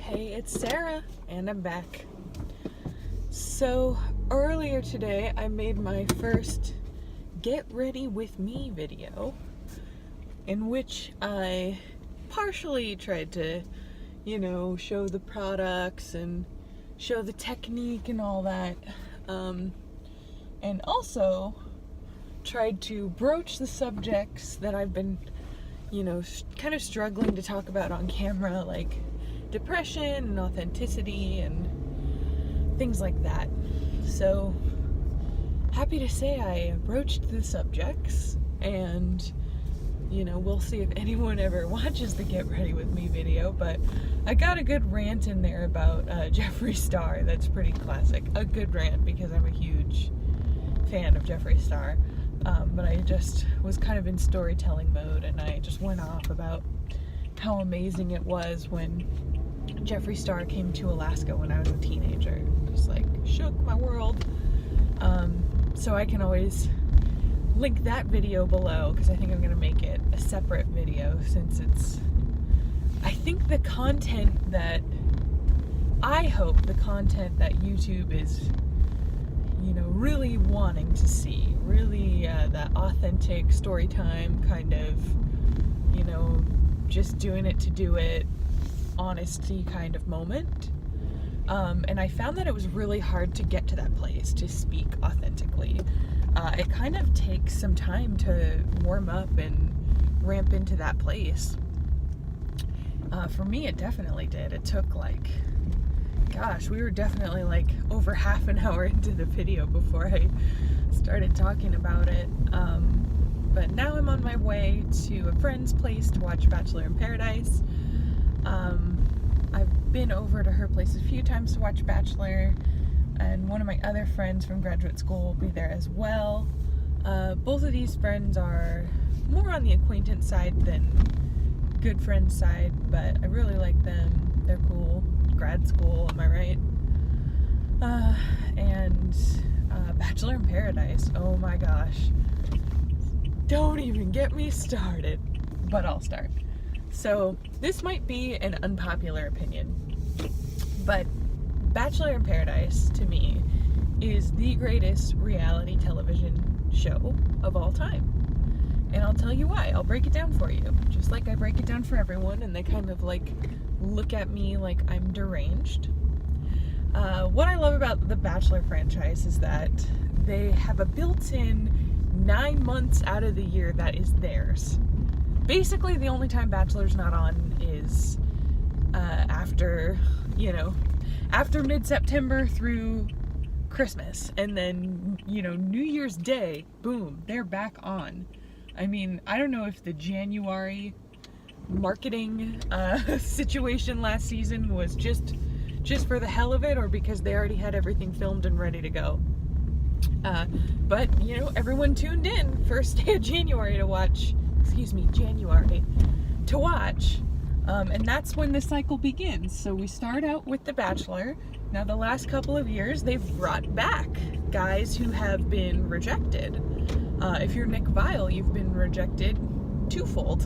Hey, it's Sarah, and I'm back. So, earlier today, I made my first Get Ready With Me video, in which I partially tried to, show the products and show the technique and all that, and also tried to broach the subjects that I've been, kind of struggling to talk about on camera, like depression and authenticity and things like that. So happy to say I broached the subjects, and we'll see if anyone ever watches the Get Ready With Me video, but I got a good rant in there about Jeffree Star. That's pretty classic. A good rant because I'm a huge fan of Jeffree Star, but I just was kind of in storytelling mode, and I just went off about how amazing it was when Jeffree Star came to Alaska when I was a teenager. Just like shook my world. So I can always link that video below, because I think I'm going to make it a separate video, since I think the content that YouTube is really wanting to see, really that authentic story time kind of, just doing it to do it, honesty kind of moment. And I found that it was really hard to get to that place, to speak authentically. It kind of takes some time to warm up and ramp into that place. For me, it definitely did. It took we were definitely over half an hour into the video before I started talking about it. But now I'm on my way to a friend's place to watch Bachelor in Paradise. I've been over to her place a few times to watch Bachelor, and one of my other friends from graduate school will be there as well. Both of these friends are more on the acquaintance side than good friends side, but I really like them. They're cool. Grad school, am I right? And Bachelor in Paradise, oh my gosh. Don't even get me started, but I'll start. So this might be an unpopular opinion, but Bachelor in Paradise, to me, is the greatest reality television show of all time. And I'll tell you why. I'll break it down for you, just like I break it down for everyone, and they kind of look at me like I'm deranged. What I love about the Bachelor franchise is that they have a built-in 9 months out of the year that is theirs. Basically, the only time Bachelor's not on is after mid-September through Christmas. And then, New Year's Day, boom, they're back on. I mean, I don't know if the January marketing situation last season was just for the hell of it, or because they already had everything filmed and ready to go. But, everyone tuned in first day of January to watch. And that's when the cycle begins. So we start out with The Bachelor. Now the last couple of years, they've brought back guys who have been rejected. If you're Nick Viall, you've been rejected twofold.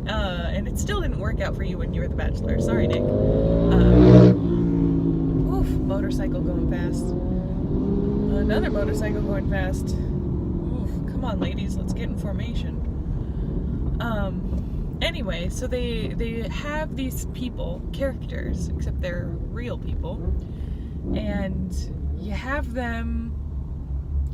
And it still didn't work out for you when you were The Bachelor. Sorry, Nick. Motorcycle going fast. Another motorcycle going fast. Oof, come on, ladies, let's get in formation. Anyway, so they have these characters, except they're real people, and you have them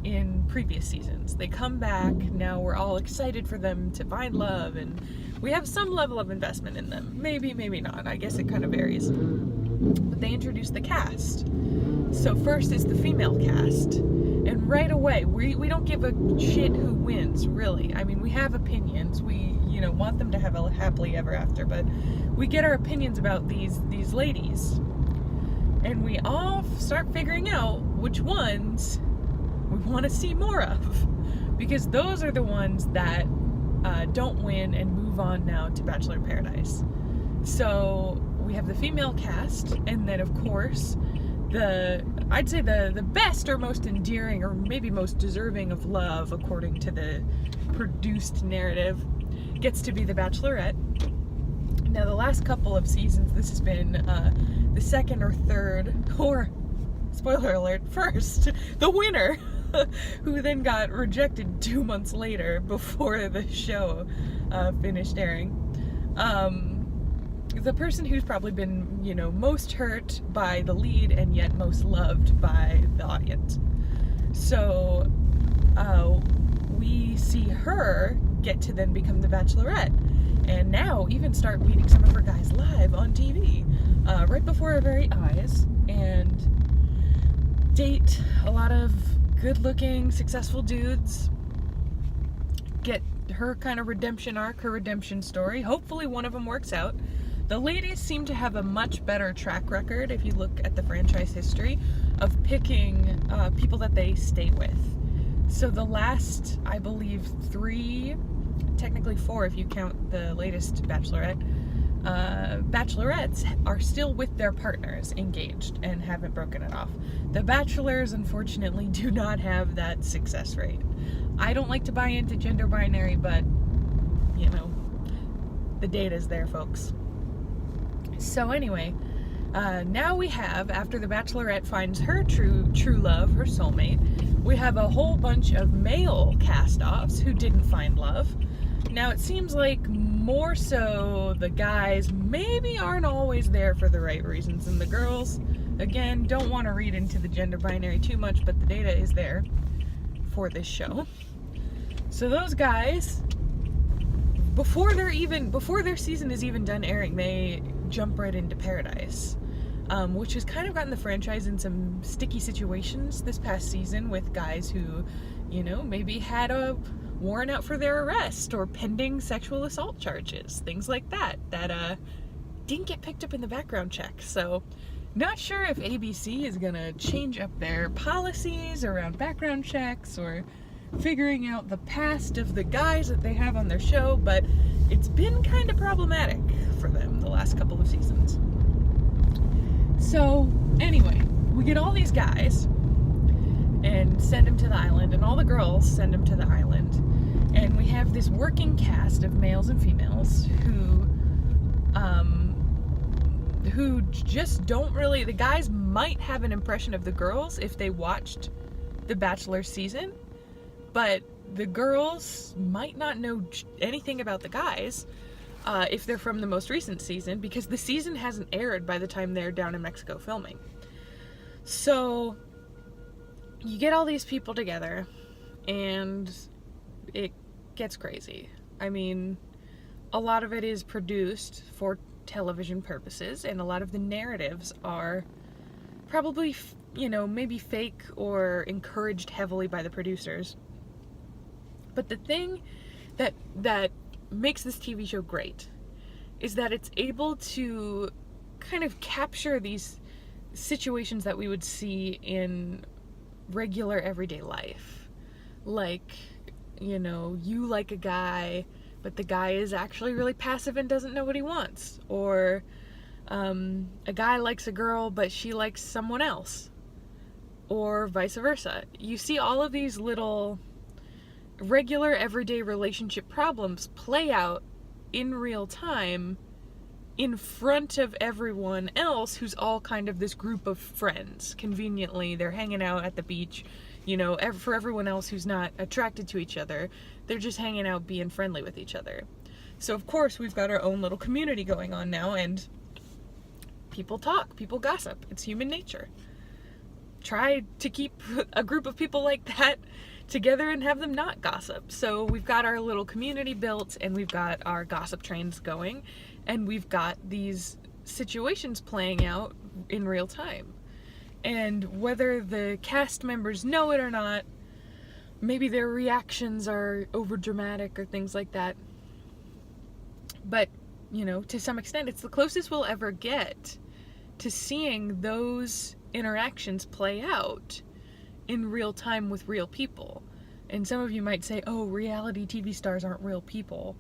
in previous seasons. They come back, now we're all excited for them to find love, and we have some level of investment in them. Maybe, maybe not. I guess it kind of varies. But they introduce the cast. So first is the female cast. And right away, we don't give a shit who wins, really. I mean, we have opinions. We, want them to have a happily ever after, but we get our opinions about these ladies. And we all start figuring out which ones we want to see more of. Because those are the ones that don't win and move on now to Bachelor in Paradise. So we have the female cast, and then of course I'd say the best or most endearing or maybe most deserving of love, according to the produced narrative, gets to be the Bachelorette. Now, the last couple of seasons, this has been the second or third, or, spoiler alert, first, the winner, who then got rejected 2 months later before the show finished airing. The person who's probably been, most hurt by the lead and yet most loved by the audience. So, we see her get to then become the Bachelorette, and now even start meeting some of her guys live on TV, right before our very eyes, and date a lot of good-looking, successful dudes, get her kind of redemption arc, her redemption story. Hopefully one of them works out. The ladies seem to have a much better track record, if you look at the franchise history, of picking people that they stay with. So the last, I believe, 3, technically 4 if you count the latest Bachelorette, Bachelorettes are still with their partners, engaged, and haven't broken it off. The Bachelors, unfortunately, do not have that success rate. I don't like to buy into gender binary, but, the data's there, folks. So anyway, now we have, after the Bachelorette finds her true love, her soulmate, we have a whole bunch of male cast-offs who didn't find love. Now it seems like more so the guys maybe aren't always there for the right reasons, and the girls, again, don't want to read into the gender binary too much, but the data is there for this show. So those guys, before their season is even done airing, they jump right into paradise, which has kind of gotten the franchise in some sticky situations this past season with guys who, maybe had a warrant out for their arrest or pending sexual assault charges, things like that didn't get picked up in the background check. So not sure if ABC is gonna change up their policies around background checks or figuring out the past of the guys that they have on their show, but it's been kind of problematic for them the last couple of seasons. So anyway, we get all these guys and send them to the island, and all the girls send them to the island, and we have this working cast of males and females who just don't really, the guys might have an impression of the girls if they watched the Bachelor season, but the girls might not know anything about the guys if they're from the most recent season, because the season hasn't aired by the time they're down in Mexico filming. So you get all these people together and it gets crazy. I mean, a lot of it is produced for television purposes, and a lot of the narratives are probably, maybe fake or encouraged heavily by the producers. But the thing that makes this TV show great is that it's able to kind of capture these situations that we would see in regular everyday life. Like, you like a guy, but the guy is actually really passive and doesn't know what he wants. Or a guy likes a girl, but she likes someone else. Or vice versa. You see all of these little regular everyday relationship problems play out in real time in front of everyone else who's all kind of this group of friends. Conveniently, they're hanging out at the beach, for everyone else who's not attracted to each other, they're just hanging out being friendly with each other. So of course we've got our own little community going on now, and people talk, people gossip. It's human nature. Try to keep a group of people like that together and have them not gossip. So we've got our little community built, and we've got our gossip trains going, and we've got these situations playing out in real time. And whether the cast members know it or not, maybe their reactions are over dramatic or things like that, but to some extent it's the closest we'll ever get to seeing those interactions play out in real time with real people. And some of you might say, oh, reality TV stars aren't real people.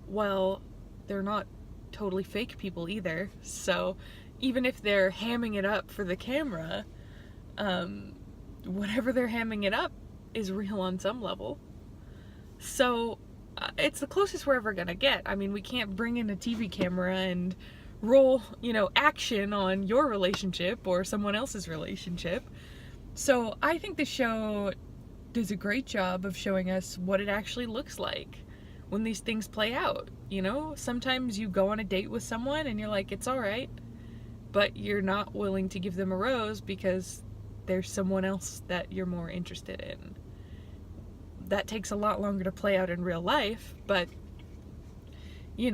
Well, they're not totally fake people either. So even if they're hamming it up for the camera, whatever they're hamming it up is real on some level. So it's the closest we're ever gonna get. I mean, we can't bring in a TV camera and roll, action on your relationship or someone else's relationship. So I think the show does a great job of showing us what it actually looks like when these things play out. Sometimes you go on a date with someone and you're like, it's all right, but you're not willing to give them a rose because there's someone else that you're more interested in. That takes a lot longer to play out in real life, but you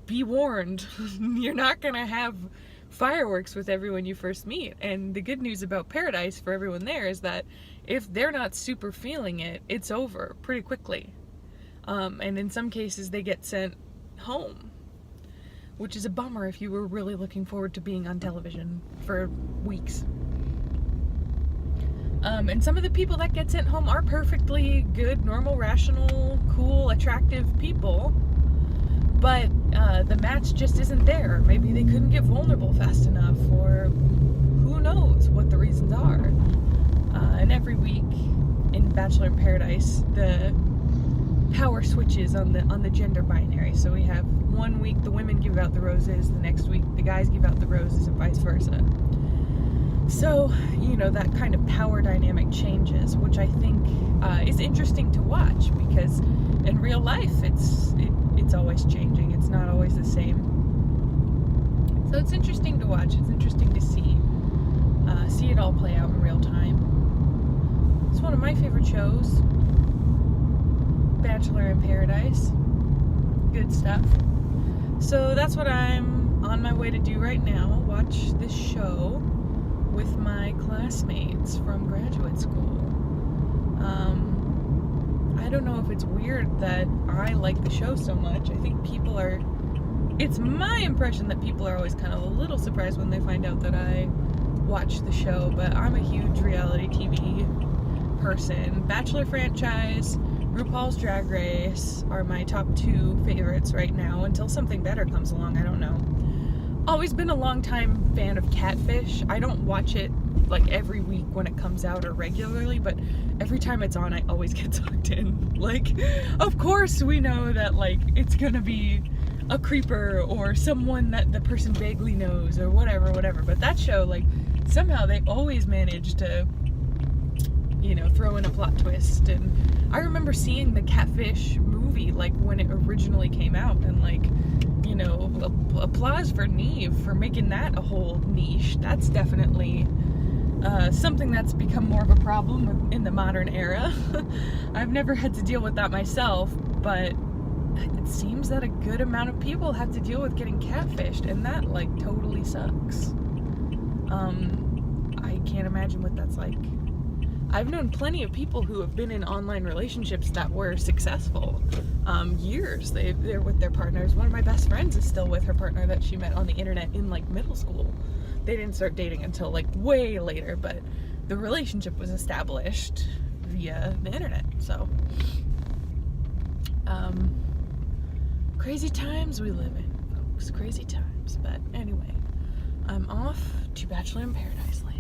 be warned. You're not gonna have fireworks with everyone you first meet. And the good news about Paradise for everyone there is that if they're not super feeling it, it's over pretty quickly. And in some cases they get sent home, which is a bummer if you were really looking forward to being on television for weeks. And some of the people that get sent home are perfectly good, normal, rational, cool, attractive people, but the match just isn't there. Maybe they couldn't get vulnerable fast enough, or who knows what the reasons are. And every week in Bachelor in Paradise, the power switches on the gender binary. So we have one week the women give out the roses, the next week the guys give out the roses, and vice versa. So, that kind of power dynamic changes, which I think is interesting to watch, because in real life it's always changing. It's not always the same. So it's interesting to watch. It's interesting to see it all play out in real time. It's one of my favorite shows, Bachelor in Paradise. Good stuff. So that's what I'm on my way to do right now, watch this show with my classmates from graduate school. I don't know if it's weird that I like the show so much. I think it's my impression that people are always kind of a little surprised when they find out that I watch the show, but I'm a huge reality TV person. Bachelor franchise, RuPaul's Drag Race are my top 2 favorites right now, until something better comes along. I don't know. Always been a long time fan of Catfish. I don't watch it like every week when it comes out or regularly, but every time it's on I always get sucked in. Like, of course we know that it's gonna be a creeper or someone that the person vaguely knows or whatever, but that show, somehow they always manage to throw in a plot twist. And I remember seeing the Catfish movie when it originally came out, and applause for Neve for making that a whole niche. That's definitely something that's become more of a problem in the modern era. I've never had to deal with that myself, but it seems that a good amount of people have to deal with getting catfished, and that totally sucks. I can't imagine what that's like. I've known plenty of people who have been in online relationships that were successful. Years they're with their partners. One of my best friends is still with her partner that she met on the internet in middle school. They didn't start dating until way later, but the relationship was established via the internet. So crazy times we live in, folks. Crazy times. But anyway, I'm off to Bachelor in Paradise land.